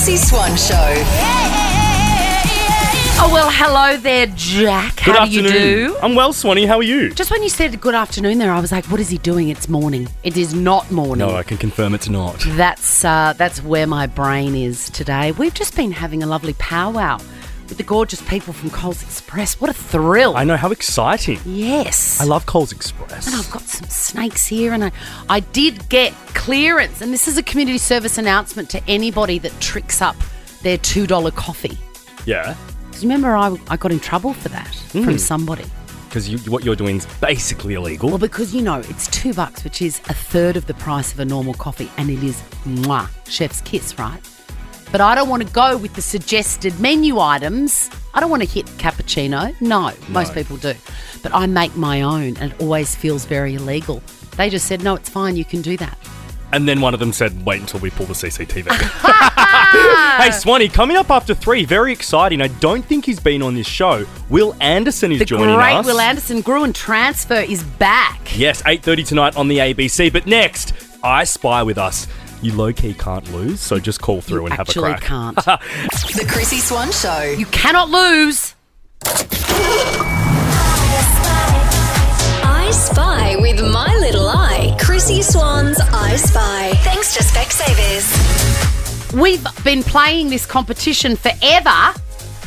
Chrissy Swan Show. Oh, well, hello there, Jack. Good How do you afternoon. do? I'm well, Swanee. How are you? Just when you said good afternoon there, I was like, what is he doing? It's morning. It is not morning. No, I can confirm it's not. That's where my brain is today. We've just been having a lovely powwow with the gorgeous people from Coles Express. What a thrill. I know, how exciting. Yes. I love Coles Express. And I've got some snakes here, and I did get clearance, and this is a community service announcement to anybody that tricks up their $2 coffee. Yeah, Because remember, I got in trouble for that from somebody. because what you're doing is basically illegal. Well, because, it's $2, which is a third of the price of a normal coffee, and it is chef's kiss, right? But I don't want to go with the suggested menu items. I don't want to hit cappuccino. No, most people do. But I make my own, and it always feels very illegal. They just said, no, it's fine, you can do that. And then one of them said, wait until we pull the CCTV. Hey, Swanee, coming up after 3, very exciting. I don't think he's been on this show. Will Anderson is joining The great us. Will Anderson, Gruen Transfer, is back. Yes, 8:30 tonight on the ABC. But next, I Spy with us. You low-key can't lose, so just call through and have a crack. Can't. The Chrissy Swan Show. You cannot lose. I Spy with My Little Eye. Chrissy Swan's I Spy. Thanks to Specsavers. We've been playing this competition forever,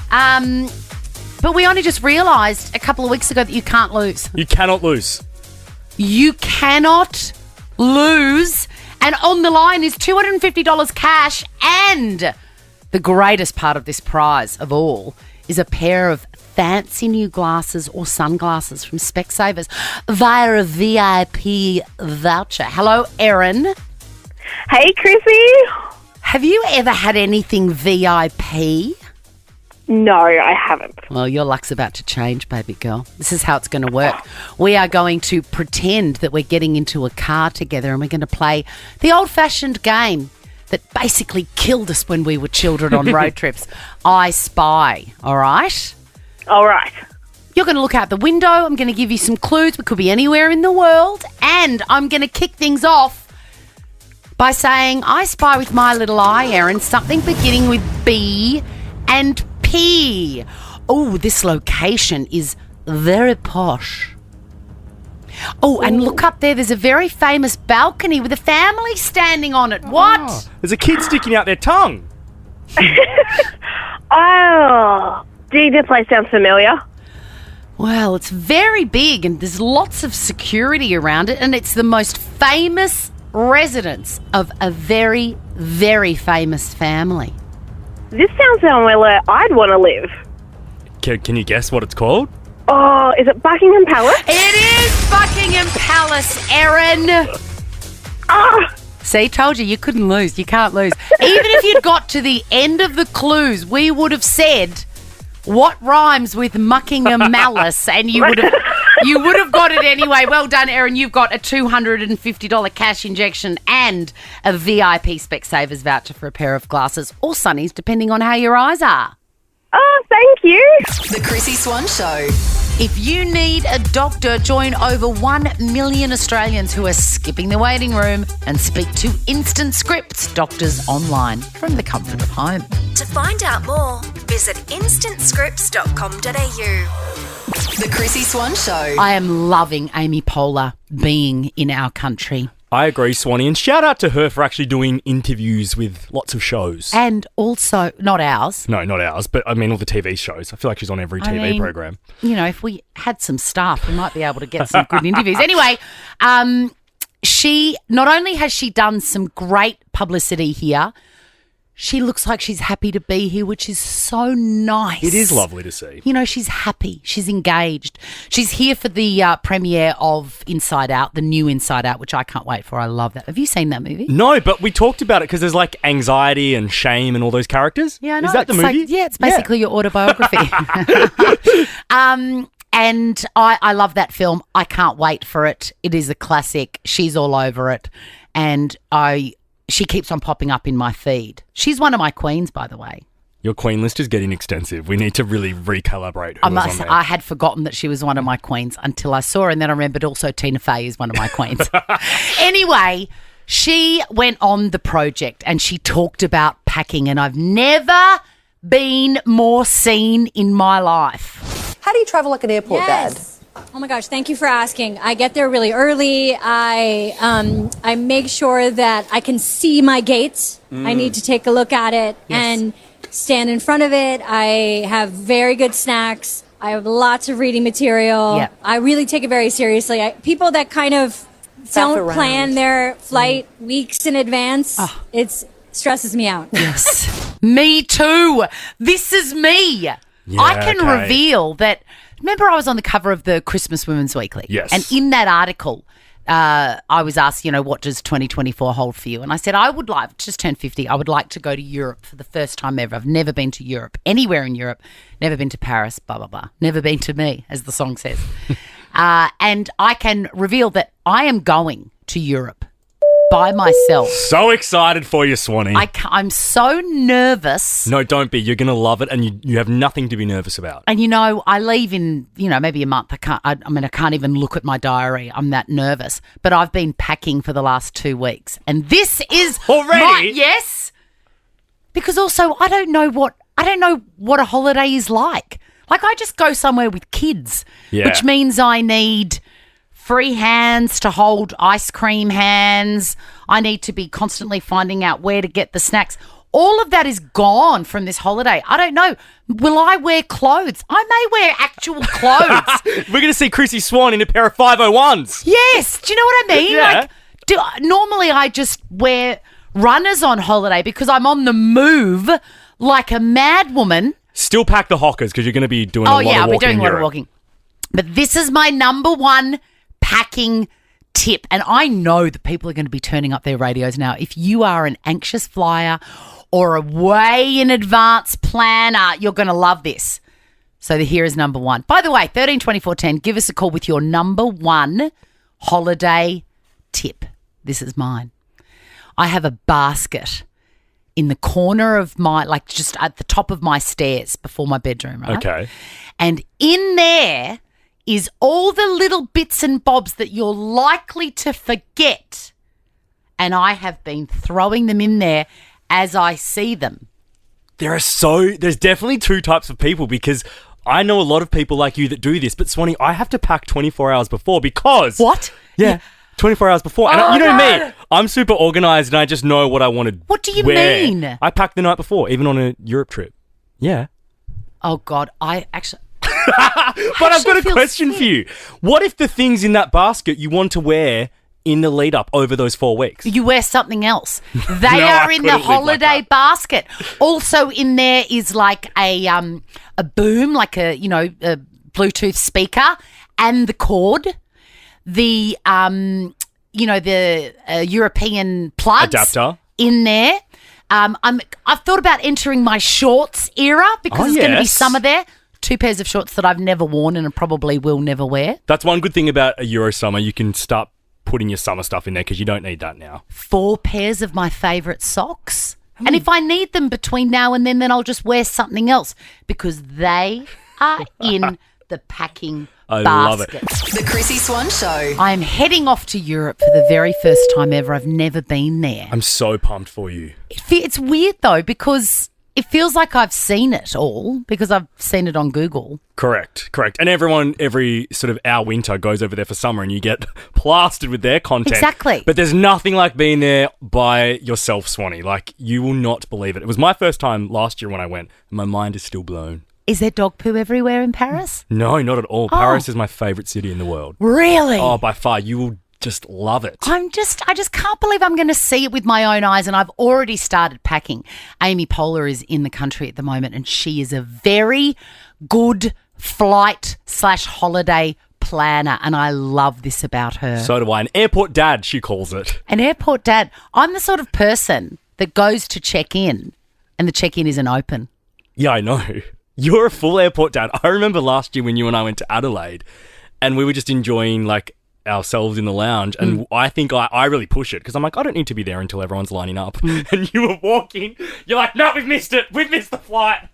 but we only just realised a couple of weeks ago that you can't lose. You cannot lose. You cannot lose. And on the line is $250 cash, and the greatest part of this prize of all is a pair of fancy new glasses or sunglasses from Specsavers via a VIP voucher. Hello, Erin. Hey, Chrissy. Have you ever had anything VIP? No, I haven't. Well, your luck's about to change, baby girl. This is how it's going to work. We are going to pretend that we're getting into a car together, and we're going to play the old-fashioned game that basically killed us when we were children on road trips. I Spy, all right? All right. You're going to look out the window. I'm going to give you some clues. We could be anywhere in the world. And I'm going to kick things off by saying, I spy with my little eye, Erin, something beginning with B and P. Oh, this location is very posh. Oh, and look up there. There's a very famous balcony with a family standing on it. What? Oh, there's a kid sticking out their tongue. Oh, gee, this place sounds familiar. Well, it's very big, and there's lots of security around it, and it's the most famous residence of a very, very famous family. This sounds somewhere I'd want to live. Can you guess what it's called? Oh, is it Buckingham Palace? It is Buckingham Palace, Erin. Ah, See, told you couldn't lose. You can't lose. Even if you'd got to the end of the clues, we would have said what rhymes with Muckingham Malice, and you would have got it anyway. Well done, Erin. You've got a $250 cash injection and a VIP Specsavers voucher for a pair of glasses or sunnies, depending on how your eyes are. oh, thank you. The Chrissy Swan Show. If you need a doctor, join over 1 million Australians who are skipping the waiting room and speak to Instant Scripts doctors online from the comfort of home. To find out more, visit instantscripts.com.au. The Chrissy Swan Show. I am loving Amy Poehler being in our country. I agree, Swanee. And shout out to her for actually doing interviews with lots of shows. And also, not ours. No, not ours, but I mean all the TV shows. I feel like she's on every TV program. If we had some staff, we might be able to get some good interviews. Anyway, she not only has she done some great publicity here, she looks like she's happy to be here, which is so nice. It is lovely to see. She's happy. She's engaged. She's here for the premiere of Inside Out, the new Inside Out, which I can't wait for. I love that. Have you seen that movie? No, but we talked about it because there's like anxiety and shame and all those characters. Yeah, I know. Is that the It's movie? It's basically your autobiography. And I love that film. I can't wait for it. It is a classic. She's all over it. And she keeps on popping up in my feed. She's one of my queens, by the way. Your queen list is getting extensive. We need to really recalibrate who was on there. I had forgotten that she was one of my queens until I saw her, and then I remembered also Tina Fey is one of my queens. Anyway, she went on the project and she talked about packing, and I've never been more seen in my life. How do you travel like an airport dad? Oh my gosh, thank you for asking. I get there really early. I make sure that I can see my gate. I need to take a look at it and stand in front of it. I have very good snacks. I have lots of reading material. Yep. I really take it very seriously. People that kind of don't around. plan their flight weeks in advance, it stresses me out. Yes. Me too. This is me. Yeah, I can okay. reveal that. Remember, I was on the cover of the Christmas Women's Weekly? Yes. And in that article, I was asked, what does 2024 hold for you? And I said, I would like, just turned 50, I would like to go to Europe for the first time ever. I've never been to Europe, anywhere in Europe, never been to Paris, blah, blah, blah. Never been to me, as the song says. And I can reveal that I am going to Europe by myself. So excited for you, Swanee. I'm so nervous. No, don't be. You're going to love it, and you have nothing to be nervous about. And I leave in maybe a month. I can't even look at my diary. I'm that nervous. But I've been packing for the last 2 weeks, and this is Already? yes. Because also I don't know what a holiday is like. Like I just go somewhere with kids, Yeah. which means I need free hands to hold ice cream hands. I need to be constantly finding out where to get the snacks. All of that is gone from this holiday. I don't know. Will I wear clothes? I may wear actual clothes. We're going to see Chrissy Swan in a pair of 501s. Yes. Do you know what I mean? Yeah. Normally I just wear runners on holiday because I'm on the move like a mad woman. Still pack the hockers because you're going to be doing a lot of walking. I'll be doing in a lot of Europe. walking. But this is my number one packing tip. And I know that people are going to be turning up their radios now. If you are an anxious flyer or a way in advance planner, you're going to love this. So here is number one. By the way, 13 24 10, give us a call with your number one holiday tip. This is mine. I have a basket in the corner of just at the top of my stairs before my bedroom, right? Okay. And in there is all the little bits and bobs that you're likely to forget. And I have been throwing them in there as I see them. There's definitely two types of people because I know a lot of people like you that do this, but Swanee, I have to pack 24 hours before because... What? Yeah. 24 hours before. And you know me, I'm super organised and I just know what I want to What do you wear. mean? I pack the night before, even on a Europe trip. Yeah. Oh, God, I actually... But I've got a question for you. What if the things in that basket you want to wear in the lead up over those 4 weeks? You wear something else. They No, are I in the couldn't live like holiday that. basket. Also in there is like a boom, like a Bluetooth speaker, and the cord, the European plugs Adapter. in there. I've thought about entering my shorts era because there's going to be yes. summer there. 2 pairs of shorts that I've never worn and probably will never wear. That's one good thing about a Euro summer. You can start putting your summer stuff in there because you don't need that now. 4 pairs of my favourite socks. And if I need them between now and then I'll just wear something else because they are in the packing I basket. love it. The Chrissy Swan Show. I'm heading off to Europe for the very first time ever. I've never been there. I'm so pumped for you. It's weird though because it feels like I've seen it all because I've seen it on Google. Correct. And every sort of our winter goes over there for summer and you get plastered with their content. Exactly. But there's nothing like being there by yourself, Swanee. Like, you will not believe it. It was my first time last year when I went. And my mind is still blown. Is there dog poo everywhere in Paris? No, not at all. Paris is my favourite city in the world. Really? Oh, by far. You will just love it. I just can't believe I'm going to see it with my own eyes, and I've already started packing. Amy Poehler is in the country at the moment, and she is a very good flight/holiday planner, and I love this about her. So do I. An airport dad, she calls it. An airport dad. I'm the sort of person that goes to check in, and the check-in isn't open. Yeah, I know. You're a full airport dad. I remember last year when you and I went to Adelaide and we were just enjoying like ourselves in the lounge and I think I really push it because I'm like, I don't need to be there until everyone's lining up. And you were walking. You're like, no, we've missed it. We've missed the flight.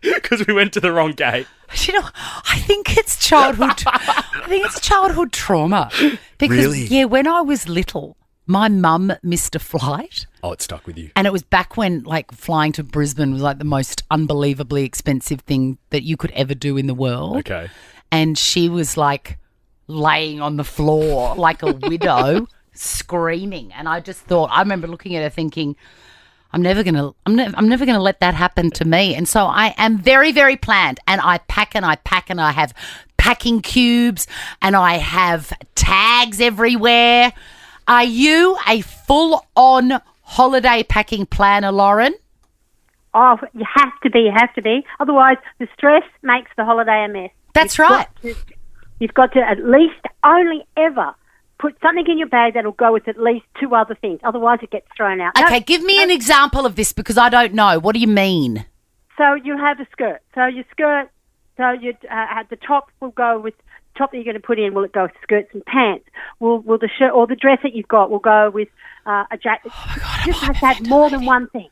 Because we went to the wrong gate. You know, I think it's childhood. I think it's childhood trauma. Because, Really? yeah, when I was little, my mum missed a flight. Oh, it stuck with you. And it was back when, like, flying to Brisbane was, like, the most unbelievably expensive thing that you could ever do in the world. Okay. And she was, like, laying on the floor like a widow, screaming. And I just thought, I remember looking at her thinking, I'm never gonna let that happen to me. And so I am very, very planned. And I pack and I pack and I have packing cubes and I have tags everywhere. Are you a full-on holiday packing planner, Lauren? Oh, you have to be. Otherwise, the stress makes the holiday a mess. That's right. You've got to at least only ever put something in your bag that'll go with at least 2 other things. Otherwise, it gets thrown out. Okay, give me an example of this because I don't know. What do you mean? So you have a skirt. So your skirt, you at the top will go with top that you're going to put in. Will it go with skirts and pants? Will the shirt or the dress that you've got will go with a jacket? Oh my God, just have to have more than one thing.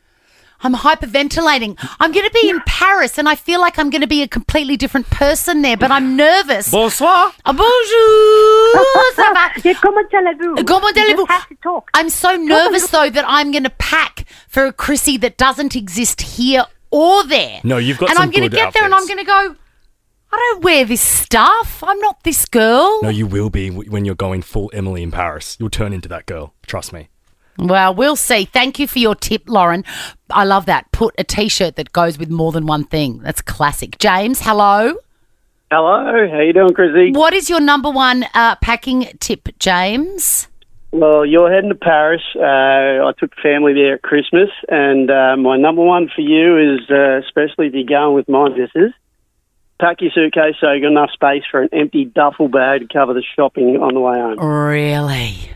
I'm hyperventilating. I'm going to be in Paris and I feel like I'm going to be a completely different person there, but I'm nervous. Bonsoir. Bonjour. Ça va? Yeah, comment allez-vous? Comment You allez-vous? just have to talk. I'm so nervous, though, that I'm going to pack for a Chrissy that doesn't exist here or there. No, you've got and some I'm going to good get there and I'm outfits. going to go, I don't wear this stuff. I'm not this girl. No, you will be when you're going full Emily in Paris. You'll turn into that girl. Trust me. Well, we'll see. Thank you for your tip, Lauren. I love that. Put a T-shirt that goes with more than one thing. That's classic. James, hello. Hello, how you doing, Chrissy? What is your number one packing tip, James? Well, you're heading to Paris. I took the family there at Christmas, and my number one for you is, especially if you're going with my missus, pack your suitcase so you've got enough space for an empty duffel bag to cover the shopping on the way home. Really?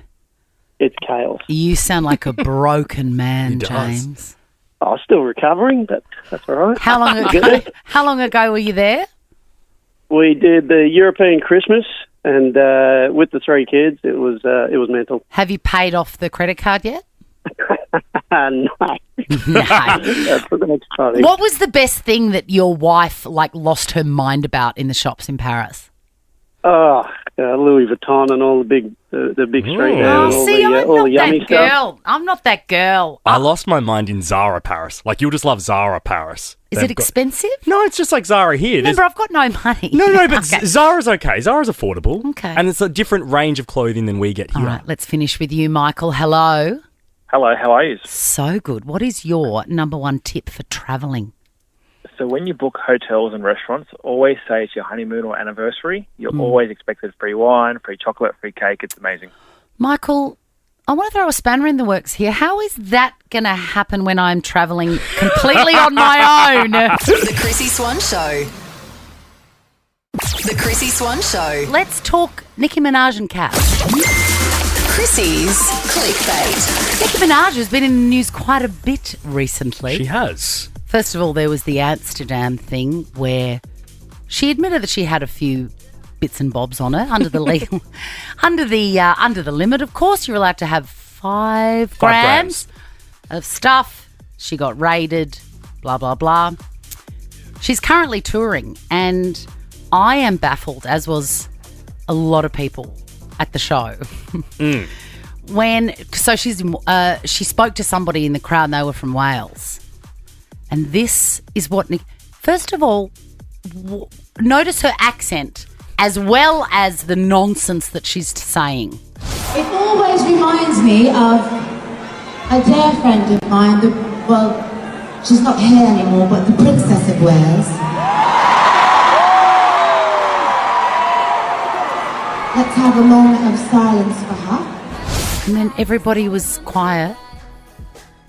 It's chaos. You sound like a broken man, He does. James. I'm still recovering, but that's all right. How long ago were you there? We did the European Christmas, and with the 3 kids, it was mental. Have you paid off the credit card yet? No, No. that's funny. What was the best thing that your wife lost her mind about in the shops in Paris? Oh, Louis Vuitton and all the big street there. Oh, and all see, the, I'm all not the yummy that stuff. girl. I'm not that girl. I lost my mind in Zara Paris. Like, you'll just love Zara Paris. Is it expensive? No, it's just like Zara here. There's- Remember, I've got no money. No, but Okay. Zara's okay. Zara's affordable. Okay. And it's a different range of clothing than we get All here. right, let's finish with you, Michael. Hello. Hello, how are you? So good. What is your number one tip for travelling? So when you book hotels and restaurants, always say it's your honeymoon or anniversary. You're always expected free wine, free chocolate, free cake. It's amazing. Michael, I want to throw a spanner in the works here. How is that going to happen when I'm travelling completely on my own? The Chrissy Swan Show. The Chrissy Swan Show. Let's talk Nicki Minaj and Kat. Chrissy's clickbait. Nicki Minaj has been in the news quite a bit recently. She has. First of all, there was the Amsterdam thing where she admitted that she had a few bits and bobs on her under the legal, under the limit. Of course, you're allowed to have 5 grams of stuff. She got raided. Blah blah blah. She's currently touring, and I am baffled, as was a lot of people at the show. She spoke to somebody in the crowd, and they were from Wales. And this is what first of all, notice her accent as well as the nonsense that she's saying. It always reminds me of a dear friend of mine, she's not here anymore, but the Princess of Wales. Let's have a moment of silence for her. And then everybody was quiet.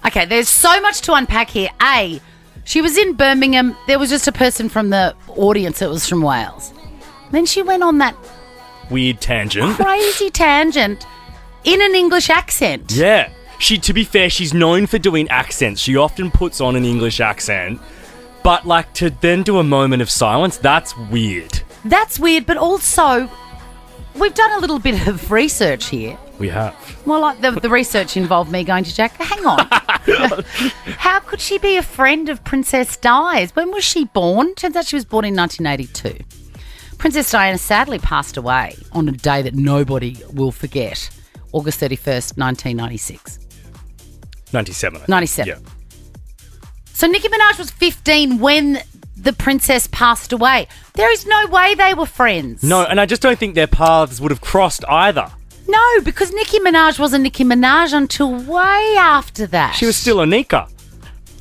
Okay, there's so much to unpack here. A, she was in Birmingham. There was just a person from the audience that was from Wales. Then she went on that Weird tangent. crazy tangent in an English accent. Yeah. To be fair, she's known for doing accents. She often puts on an English accent. But, to then do a moment of silence, that's weird. That's weird, but also, we've done a little bit of research here. We have. Well, the research involved me going to Jack. Hang on. How could she be a friend of Princess Di? When was she born? Turns out she was born in 1982. Princess Diana sadly passed away on a day that nobody will forget August 31st, 1996. 97. I think. 97. Yeah. So Nicki Minaj was 15 when the princess passed away. There is no way they were friends. No, and I just don't think their paths would have crossed either. No, because Nicki Minaj wasn't Nicki Minaj until way after that. She was still Anika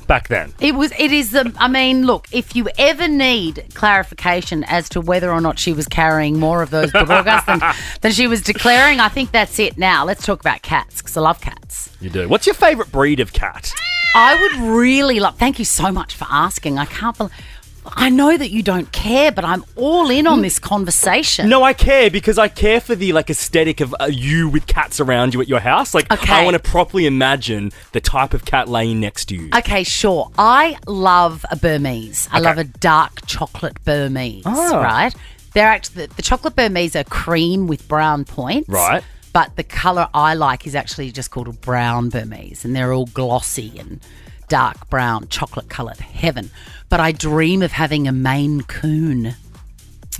back then. Look, if you ever need clarification as to whether or not she was carrying more of those drogas than she was declaring, I think that's it now. Let's talk about cats, because I love cats. You do. What's your favourite breed of cat? I would really love... Thank you so much for asking. I know that you don't care, but I'm all in on this conversation. No, I care because I care for the aesthetic of you with cats around you at your house. I want to properly imagine the type of cat laying next to you. Okay, sure. I love a Burmese. I love a dark chocolate Burmese, right? They're actually the chocolate Burmese are cream with brown points. Right. But the colour I like is actually just called a brown Burmese, and they're all glossy and dark brown, chocolate coloured heaven. But I dream of having a Maine Coon.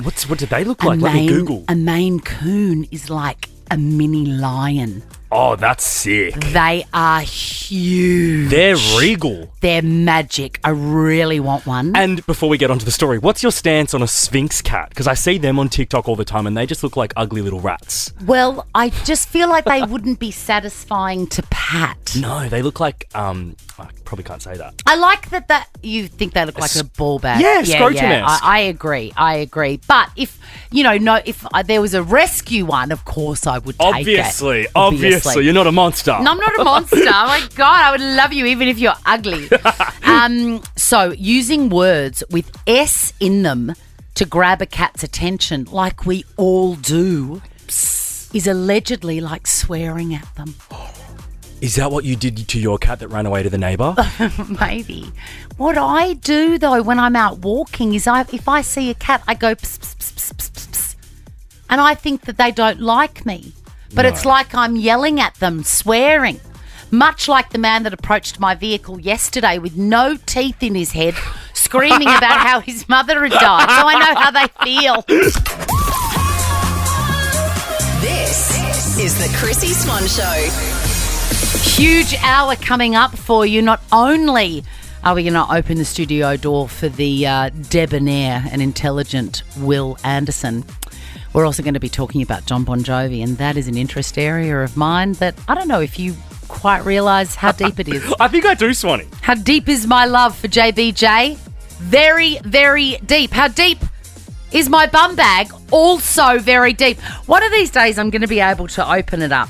What do they look like? Let me Google. A Maine Coon is like a mini lion. Oh, that's sick. They are huge. They're regal. They're magic. I really want one. And before we get onto the story, what's your stance on a Sphinx cat? Because I see them on TikTok all the time and they just look like ugly little rats. Well, I just feel like they wouldn't be satisfying to pat. No, they look like, I probably can't say that. I like that you think they look like a ball bag. Yeah, scrotum-esque. I agree. But if there was a rescue one, of course I would take it. Obviously. You're not a monster. No, I'm not a monster. Oh my God, I would love you even if you're ugly. So using words with S in them to grab a cat's attention, like we all do, is allegedly like swearing at them. Is that what you did to your cat that ran away to the neighbour? Maybe. What I do, though, when I'm out walking is if I see a cat, I go pss, pss, pss, pss, pss, pss, and I think that they don't like me. But it's like I'm yelling at them, swearing. Much like the man that approached my vehicle yesterday with no teeth in his head, screaming about how his mother had died. So I know how they feel. This is the Chrissy Swan Show. Huge hour coming up for you. Not only are we going to open the studio door for the debonair and intelligent Will Anderson, we're also going to be talking about John Bon Jovi, and that is an interest area of mine that I don't know if you quite realise how deep it is. I think I do, Swanee. How deep is my love for JBJ? Very, very deep. How deep is my bum bag? Also very deep. One of these days I'm going to be able to open it up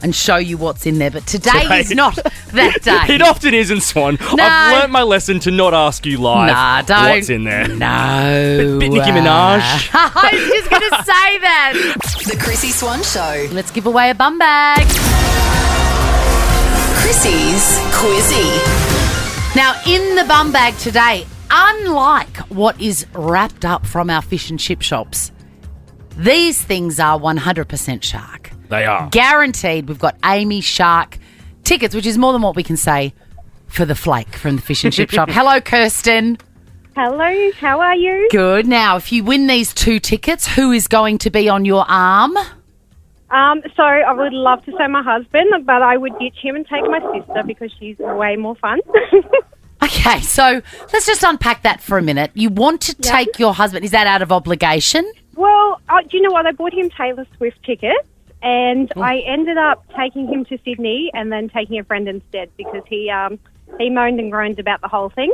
and show you what's in there, but today is not that day. It often isn't, Swan. No. I've learnt my lesson to not ask you live what's in there. No. Bit Nicki Minaj. I was just going to say that. The Chrissy Swan Show. Let's give away a bum bag. Chrissy's Quizzy. Now, in the bum bag today, unlike what is wrapped up from our fish and chip shops, these things are 100% shark. They are. Guaranteed. We've got Amy Shark tickets, which is more than what we can say for the flake from the fish and chip shop. Hello, Kirsten. Hello, how are you? Good. Now, if you win these 2 tickets, who is going to be on your arm? So I would love to say my husband, but I would ditch him and take my sister because she's way more fun. Okay, so let's just unpack that for a minute. You want to take your husband. Is that out of obligation? Well, do you know what? I bought him Taylor Swift tickets, and I ended up taking him to Sydney and then taking a friend instead because he moaned and groaned about the whole thing.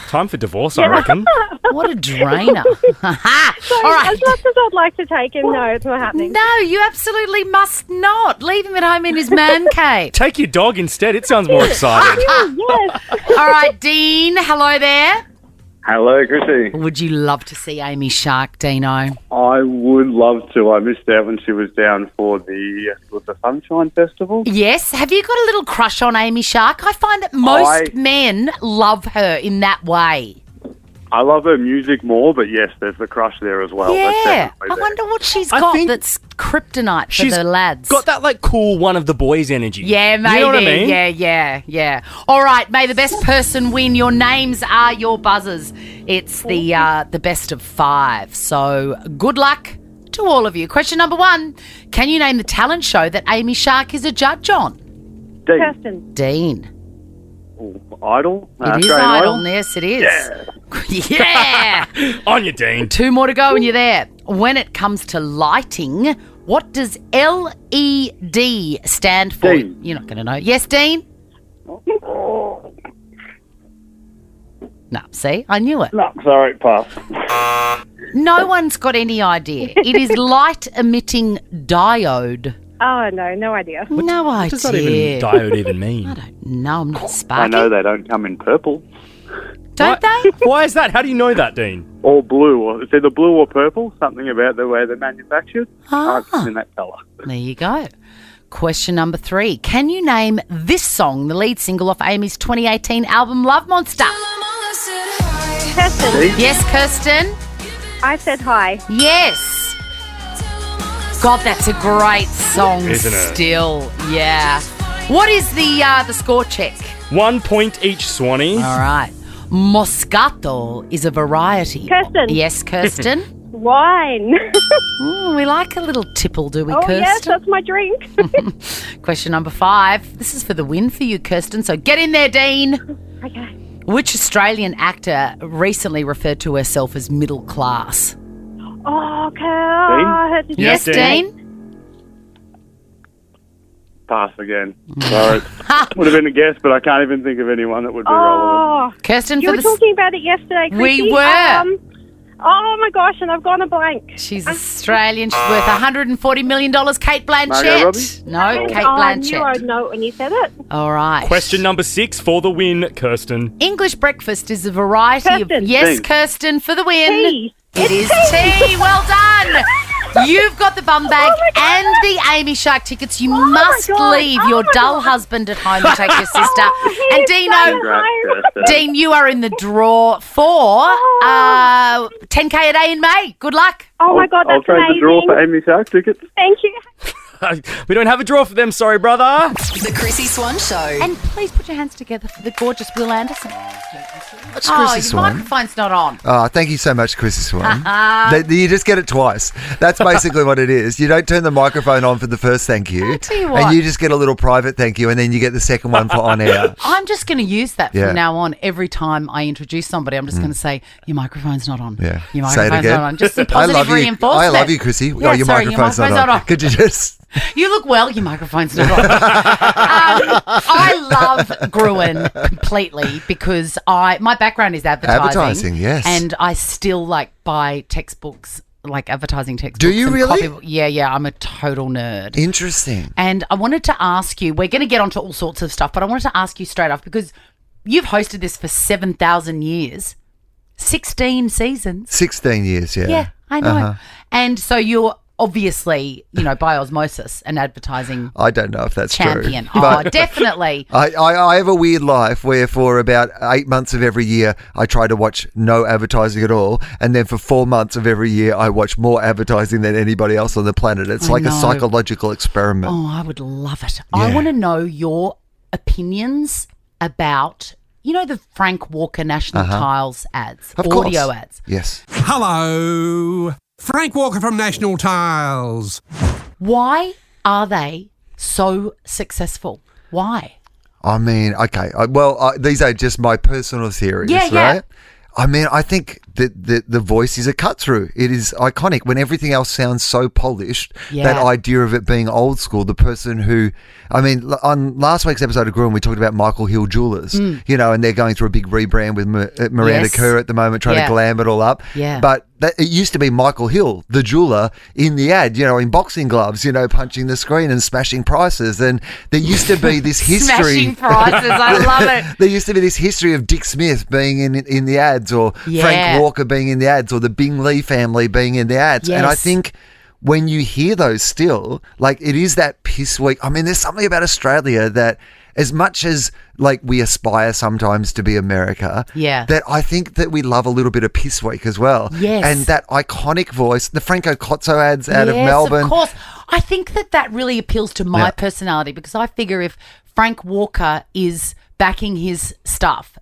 Time for divorce, I reckon. What a drainer. So All right. as much as I'd like to take him, no, it's not happening. No, you absolutely must not. Leave him at home in his man cave. Take your dog instead. It sounds more exciting. Yes. All right, Dean, hello there. Hello, Chrissy. Would you love to see Amy Shark, Dino? I would love to. I missed out when she was down for the Sunshine Festival. Yes. Have you got a little crush on Amy Shark? I find that most men love her in that way. I love her music more, but yes, there's the crush there as well. That's Yeah. definitely I there. wonder what she's I got think that's kryptonite for She's the lads. got that cool one of the boys energy. Yeah, maybe. You know what I mean? Yeah. All right, may the best person win. Your names are your buzzers. It's the best of 5. So good luck to all of you. Question number 1. Can you name the talent show that Amy Shark is a judge on? Dean. Kirsten. Dean. Idol. It is Australian Idol. Yes, it is. Yeah. On you, Dean. 2 more to go and you're there. When it comes to lighting, what does LED stand for? Dean. You're not going to know. Yes, Dean? No, see, I knew it. No, sorry, pass. No one's got any idea. It is light emitting diode. Oh, no idea. No idea. What does that diode even mean? I don't know. I'm not I sparking. know they don't come in purple Don't they? Why is that? How do you know that, Dean? or blue. Or it's either blue or purple. Something about the way they're manufactured. Ah. In that colour. There you go. Question number 3. Can you name this song, the lead single off Amy's 2018 album Love Monster? Kirsten. Yes, Kirsten? I said hi. Yes. God, that's a great song. Isn't it? Still, yeah. What is the score check? 1 point each, Swanee. All right. Moscato is a variety. Kirsten. Yes, Kirsten? Wine. We like a little tipple, do we, Oh, Kirsten? yes, that's my drink. Question number 5. This is for the win for you, Kirsten, so get in there, Dean. Okay. Which Australian actor recently referred to herself as middle class? Oh, okay. I heard this. Yes, Dean? Pass again. Sorry. Would have been a guess, but I can't even think of anyone that would be relevant. Oh, Kirsten, you for were the... talking about it yesterday, Chrissy. We were. Oh, my gosh, and I've gone a blank. She's Australian. She's worth $140 million. Kate Margot Robbie? Blanchett. No, Kate I knew Blanchett. I'd know it when you said it. All right. Question number 6 for the win, Kirsten. English breakfast is a variety of... Kirsten. Yes, Tea. Kirsten, for the win. Tea. It is tea. Well done. You've got the bum bag and the Amy Shark tickets. You must God. leave Oh your my dull God. husband at home and take your sister. And he's Dino, so Congrats, Kirsten. Dean, you are in the draw for 10K a day in May. Good luck. Oh, my God, I'll that's trade amazing. the draw for Amy Shark tickets. Thank you. We don't have a draw for them, sorry, brother. The Chrissy Swan Show. And please put your hands together for the gorgeous Will Anderson. That's Oh, Chrissy your Swan. microphone's not on. Oh, thank you so much, Chrissy Swan. You just get it twice. That's basically what it is. You don't turn the microphone on for the first thank you, I'll tell you what. and you just get a little private thank you, and then you get the second one for on air. I'm just going to use that Yeah. from now on. Every time I introduce somebody, I'm just going to say, your microphone's not on. Yeah. Your Say it microphone's again. not on. Just some I positive love you. reinforcement. I love you, Chrissy. Yeah, your sorry, microphone's not on. Could you just... You look well, your microphone's not on. I love Gruen completely because my background is advertising. Advertising, yes. And I still buy textbooks, like advertising textbooks. Do you and really? Yeah, I'm a total nerd. Interesting. And I wanted to ask you, we're going to get onto all sorts of stuff, but I wanted to ask you straight off because you've hosted this for 7,000 years, 16 seasons. 16 years, yeah. Yeah, I know. Uh-huh. And so you're obviously, by osmosis, an advertising I don't know if that's champion. true. Oh, definitely. I have a weird life where for about 8 months of every year, I try to watch no advertising at all. And then for 4 months of every year, I watch more advertising than anybody else on the planet. It's I like a know. psychological experiment. Oh, I would love it. I Yeah. want to know your opinions about, the Frank Walker National Tiles ads, Of course. audio ads. Yes. Hello. Frank Walker from National Tiles. Why are they so successful? Why? I mean, okay. These are just my personal theories, Yeah, right? yeah. I mean, I think that the voice is a cut through. It is iconic when everything else sounds so polished. Yeah. That idea of it being old school, the person who, on last week's episode of Gruen, we talked about Michael Hill Jewelers, and they're going through a big rebrand with Miranda Yes. Kerr at the moment, trying Yeah. to glam it all up. Yeah. But it used to be Michael Hill, the jeweler, in the ad, in boxing gloves, punching the screen and smashing prices. And there used to be this history. Smashing prices. I love it. There used to be this history of Dick Smith being in the ads, or Yeah. Frank Walker being in the ads, or the Bing Lee family being in the ads. And I Yes. think when you hear those still, it is that piss weak. I mean, there's something about Australia that, as much as we aspire sometimes to be America, Yeah. that I think that we love a little bit of piss weak as well. Yes. And that iconic voice, the Franco Cozzo ads out of Yes, Melbourne. of course. I think that really appeals to my Yeah. personality because I figure if Frank Walker is backing his stuff,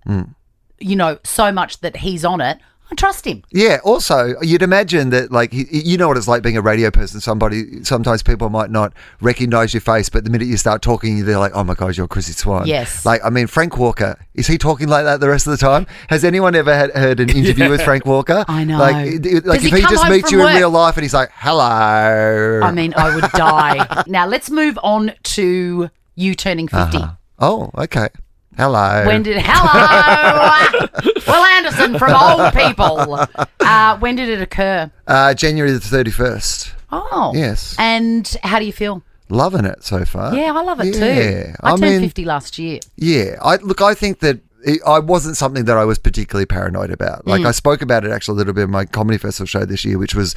so much that he's on it, I trust him. Yeah. Also, you'd imagine that, like, you know what it's like being a radio person. Sometimes people might not recognise your face, but the minute you start talking, they're like, "Oh my God, you're Chrissy Swan." Yes. Like, I mean, Frank Walker, is he talking like that the rest of the time? Has anyone ever heard an interview with Frank Walker? I know. Like Does if he he come just home meets from you work? in real life and he's like, "Hello." I mean, I would die. Now, let's move on to you turning 50. Oh, okay. Hello. When did... Hello! Will Anderson from Old People. When did it occur? January the 31st. Oh. Yes. And how do you feel? Loving it so far. Yeah, I love it Yeah. too. I turned 50 last year. Yeah. I think that I wasn't something that I was particularly paranoid about. Like, I spoke about it actually a little bit in my comedy festival show this year, which was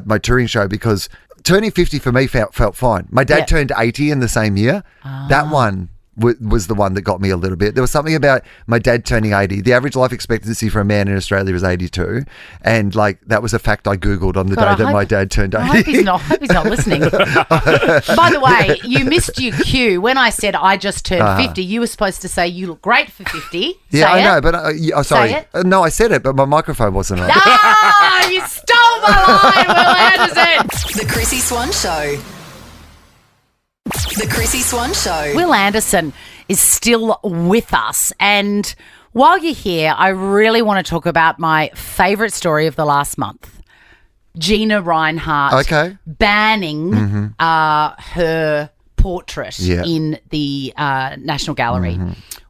my touring show, because turning 50 for me felt fine. My dad turned 80 in the same year. That one was the one that got me a little bit. There was something about my dad turning 80. The average life expectancy for a man in Australia is 82. And, like, that was a fact I Googled on the day that my dad turned 80. I hope he's not listening. By the way, you missed your cue. When I said I just turned 50, you were supposed to say you look great for 50. Yeah, I know, but sorry. Say it. No, I said it, but my microphone wasn't on. Ah, you stole my line, Will Anderson. The Chrissy Swan Show. The Chrissy Swan Show. Will Anderson is still with us, and while you're here, I really want to talk about my favourite story of the last month. Gina Reinhardt banning her portrait in the National Gallery.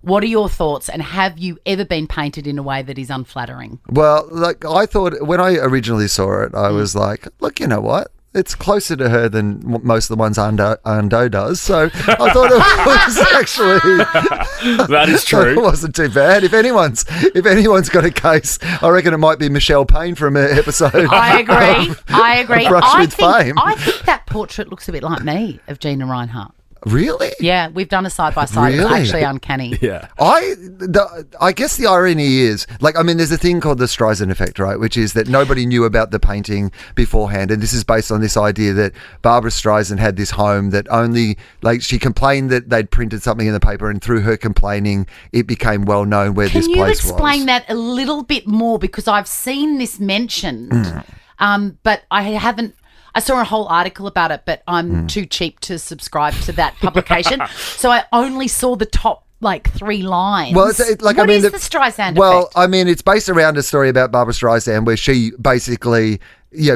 What are your thoughts, and have you ever been painted in a way that is unflattering? Well, like, I thought when I originally saw it, I was like, look, you know what? It's closer to her than most of the ones Ando does. So I thought it was actually... That is true. It wasn't too bad. If anyone's got a case, I reckon it might be Michelle Payne from an episode. I agree. Rush with Fame. I think that portrait looks a bit like me of Gina Reinhardt. Really? Yeah, we've done a side-by-side. It's actually uncanny. Yeah. I guess the irony is, like, I mean, there's a thing called the Streisand effect, right? Which is that nobody knew about the painting beforehand. And this is based on this idea that Barbara Streisand had this home that only, like, she complained that they'd printed something in the paper, and through her complaining, it became well known where this place was. Can you explain that a little bit more? Because I've seen this mentioned, but I haven't. I saw a whole article about it, but I'm too cheap to subscribe to that publication. So I only saw the top, like, 3 lines. Well, it's like, what I mean, is the Streisand well, effect? I mean, it's based around a story about Barbara Streisand where she basically,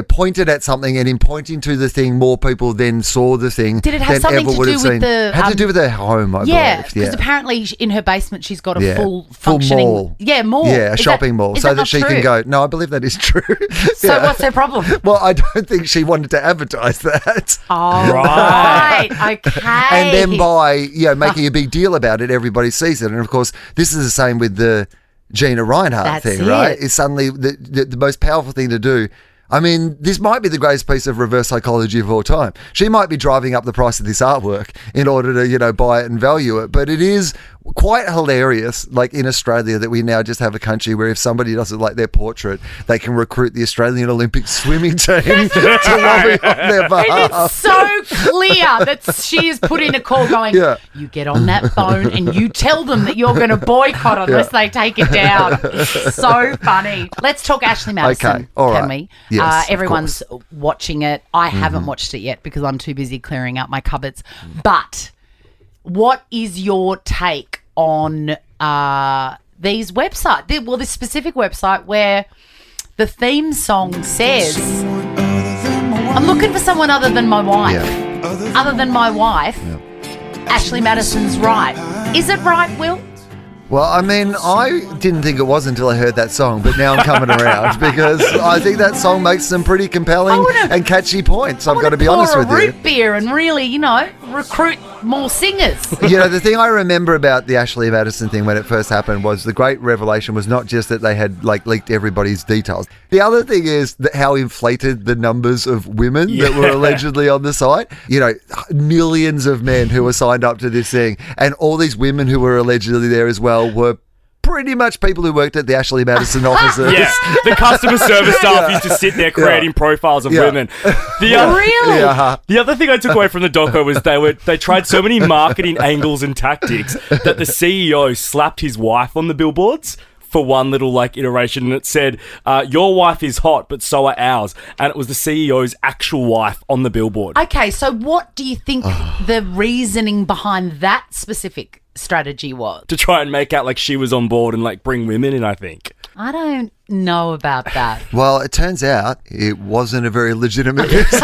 pointed at something, and in pointing to the thing, more people then saw the thing. Did it have than something ever to would do have with seen. the... Had to do with her home, I believe. Because apparently in her basement she's got a full full functioning... mall. Yeah, mall. Yeah, a Is shopping mall. is So that not she true? can go, no, I believe that is true. So what's her problem? Well, I don't think she wanted to advertise that. Oh, right. Okay. And then by making a big deal about it, everybody sees it. And of course, this is the same with the Gina Reinhardt That's thing, it. right? It's suddenly the most powerful thing to do. I mean, this might be the greatest piece of reverse psychology of all time. She might be driving up the price of this artwork in order to, buy it and value it. But it is quite hilarious, like in Australia, that we now just have a country where if somebody doesn't like their portrait, they can recruit the Australian Olympic swimming team to lobby on their behalf. And it's so clear that she has put in a call going, you get on that phone and you tell them that you're going to boycott unless they take it down. So funny. Let's talk Ashley Madison, Okay, all right. can we? Yes, of everyone's watching it. I haven't watched it yet because I'm too busy clearing out my cupboards. But what is your take on these websites? Well, this specific website where the theme song says, I'm looking for someone other than my wife. Other than my wife, Ashley Madison's right. Is it right, Will? Well, I mean, I didn't think it was until I heard that song, but now I'm coming around because I think that song makes some pretty compelling and catchy points. I've got to be honest with pour a you. root beer and really, recruit more singers. The thing I remember about the Ashley Madison thing when it first happened was the great revelation was not just that they had leaked everybody's details. The other thing is how inflated the numbers of women that were allegedly on the site. Millions of men who were signed up to this thing, and all these women who were allegedly there as well were pretty much people who worked at the Ashley Madison offices. Yeah, the customer service staff used to sit there creating profiles of women. The other thing I took away from the doco was they tried so many marketing angles and tactics that the CEO slapped his wife on the billboards for one little like iteration, and it said, "Your wife is hot, but so are ours," and it was the CEO's actual wife on the billboard. Okay, so what do you think the reasoning behind that specific strategy was? To try and make out like she was on board and like bring women in, I think. I don't know about that. Well, it turns out it wasn't a very legitimate business.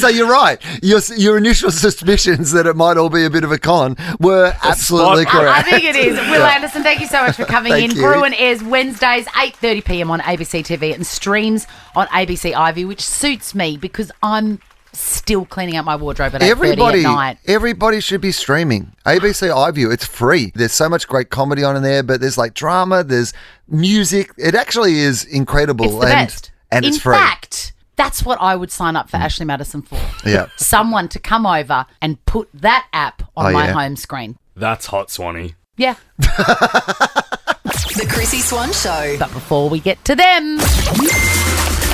So you're right. Your initial suspicions that it might all be a bit of a con were absolutely correct. I think it is. Will Anderson, thank you so much for coming in. Thank you. Bruin airs Wednesdays, 8:30 p.m. on ABC TV and streams on ABC iView, which suits me because I'm still cleaning out my wardrobe at 8:30 at night. Everybody should be streaming ABC iView. It's free. There's so much great comedy on in there, but there's like drama, there's music. It actually is incredible. It's the best. And it's free. In fact, that's what I would sign up for Ashley Madison for. Yeah. Someone to come over and put that app on my home screen. That's hot, Swanee. Yeah. The Chrissy Swan Show. But before we get to them,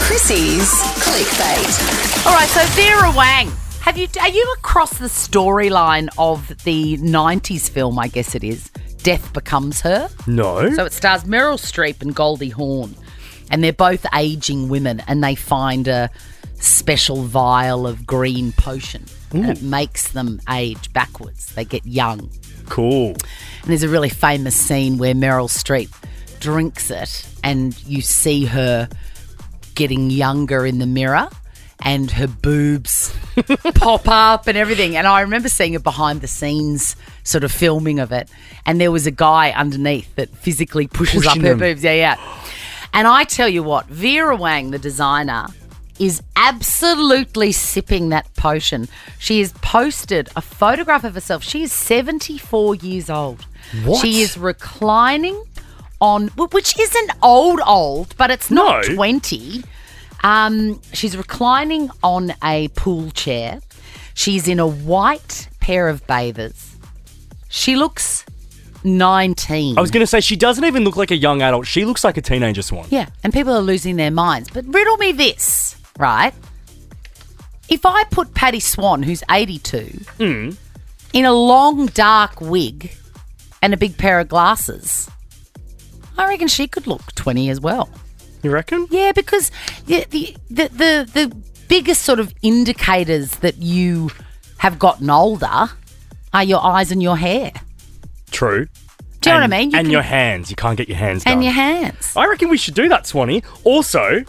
Chrissy's clickbait. all right, so Vera Wang. Are you across the storyline of the 90s film, I guess it is, Death Becomes Her? No. So it stars Meryl Streep and Goldie Hawn, and they're both aging women, and they find a special vial of green potion, and it makes them age backwards. They get young. Cool. And there's a really famous scene where Meryl Streep drinks it, and you see her getting younger in the mirror, and her boobs pop up and everything. And I remember seeing a behind the scenes sort of filming of it, and there was a guy underneath that physically pushes up her boobs. Yeah. And I tell you what, Vera Wang, the designer, is absolutely sipping that potion. She has posted a photograph of herself. She is 74 years old. What? She is reclining on, which isn't old, but it's not 20. She's reclining on a pool chair. She's in a white pair of bathers. She looks 19. I was going to say, she doesn't even look like a young adult. She looks like a teenager, Swan. Yeah, and people are losing their minds. But riddle me this, right? If I put Patty Swan, who's 82, in a long, dark wig and a big pair of glasses, I reckon she could look 20 as well. You reckon? Yeah, because the biggest sort of indicators that you have gotten older are your eyes and your hair. True. Do you know what I mean? And your hands. You can't get your hands done. And your hands. I reckon we should do that, Swanee. Also,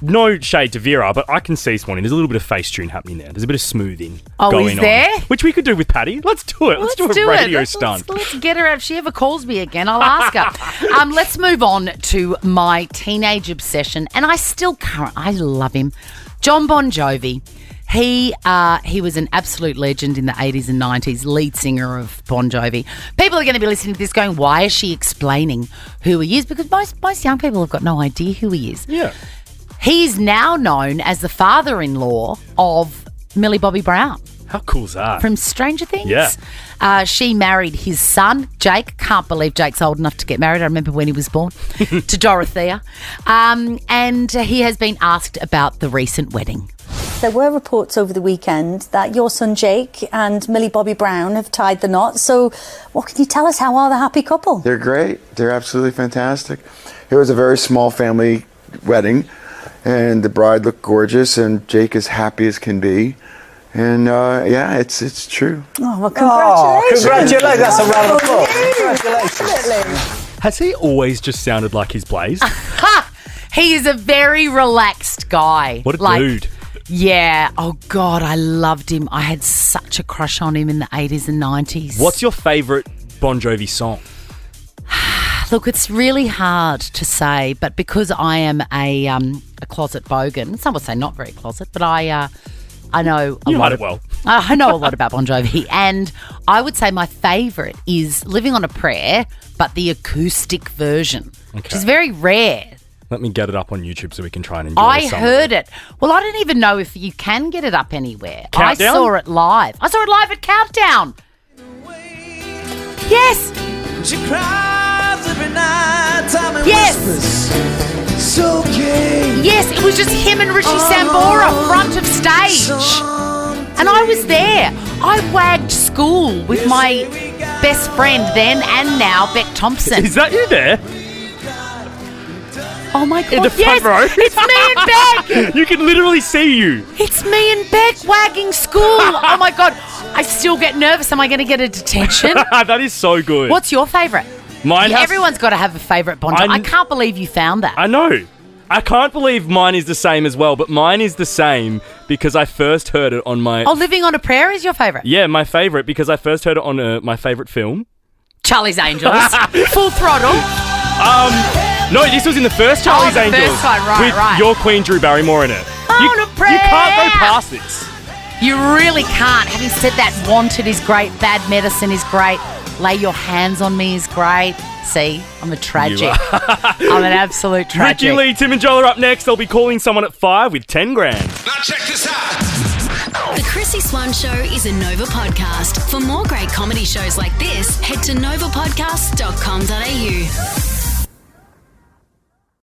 no shade to Vera, but I can see, Swanee, there's a little bit of face tune happening there. There's a bit of smoothing going is there? on. Which we could do with Patty. Let's do it. Let's do a radio stunt. Let's get her out. If she ever calls me again, I'll ask her. Let's move on to my teenage obsession. And I love him. John Bon Jovi. He was an absolute legend in the 80s and 90s, lead singer of Bon Jovi. People are going to be listening to this going, why is she explaining who he is? Because most young people have got no idea who he is. Yeah. He's now known as the father-in-law of Millie Bobby Brown. How cool is that? From Stranger Things. Yeah. She married his son, Jake. Can't believe Jake's old enough to get married. I remember when he was born. To Dorothea. And he has been asked about the recent wedding. There were reports over the weekend that your son Jake and Millie Bobby Brown have tied the knot. So what can you tell us? How are the happy couple? They're great. They're absolutely fantastic. It was a very small family wedding, and the bride looked gorgeous, and Jake is happy as can be. And it's true. Oh, well, congratulations. Congratulations. That's a round of applause. Congratulations. Has he always just sounded like his Blaze? He is a very relaxed guy. What a dude. Yeah. Oh, God, I loved him. I had such a crush on him in the 80s and 90s. What's your favourite Bon Jovi song? Look, it's really hard to say, but because I am a closet bogan, some would say not very closet, but I know a lot. I know a lot about Bon Jovi, and I would say my favourite is "Living on a Prayer," but the acoustic version, which is very rare. Let me get it up on YouTube so we can try and enjoy I some heard it. Well, I don't even know if you can get it up anywhere. Countdown? I saw it live. I saw it live at Countdown. Yes. She cries every night, time and Yes. whispers, it's okay. Yes, it was just him and Richie Sambora front of stage. And I was there. I wagged school with my best friend then and now, Beck Thompson. Is that you there? Oh my God, In the front row? It's me and Beck. You can literally see you. It's me and Beck wagging school. Oh my God, I still get nervous. Am I going to get a detention? That is so good. What's your favourite? Mine has- Everyone's got to have a favourite Bon Jovi. I can't believe you found that. I know. I can't believe mine is the same as well, but mine is the same because I first heard it on my... Oh, Living on a Prayer is your favourite? Yeah, my favourite because I first heard it on my favourite film. Charlie's Angels. Full throttle. No, this was in the first Charlie's the Angels. first one, right, with right. your Queen Drew Barrymore in it. You can't go past this. You really can't. Having said that, Wanted is great. Bad Medicine is great. Lay Your Hands on Me is great. See, I'm a tragic. I'm an absolute tragic. Ricky Lee, Tim and Joel are up next. They'll be calling someone at 5 with 10 grand. Now check this out. The Chrissy Swan Show is a Nova podcast. For more great comedy shows like this, head to novapodcast.com.au.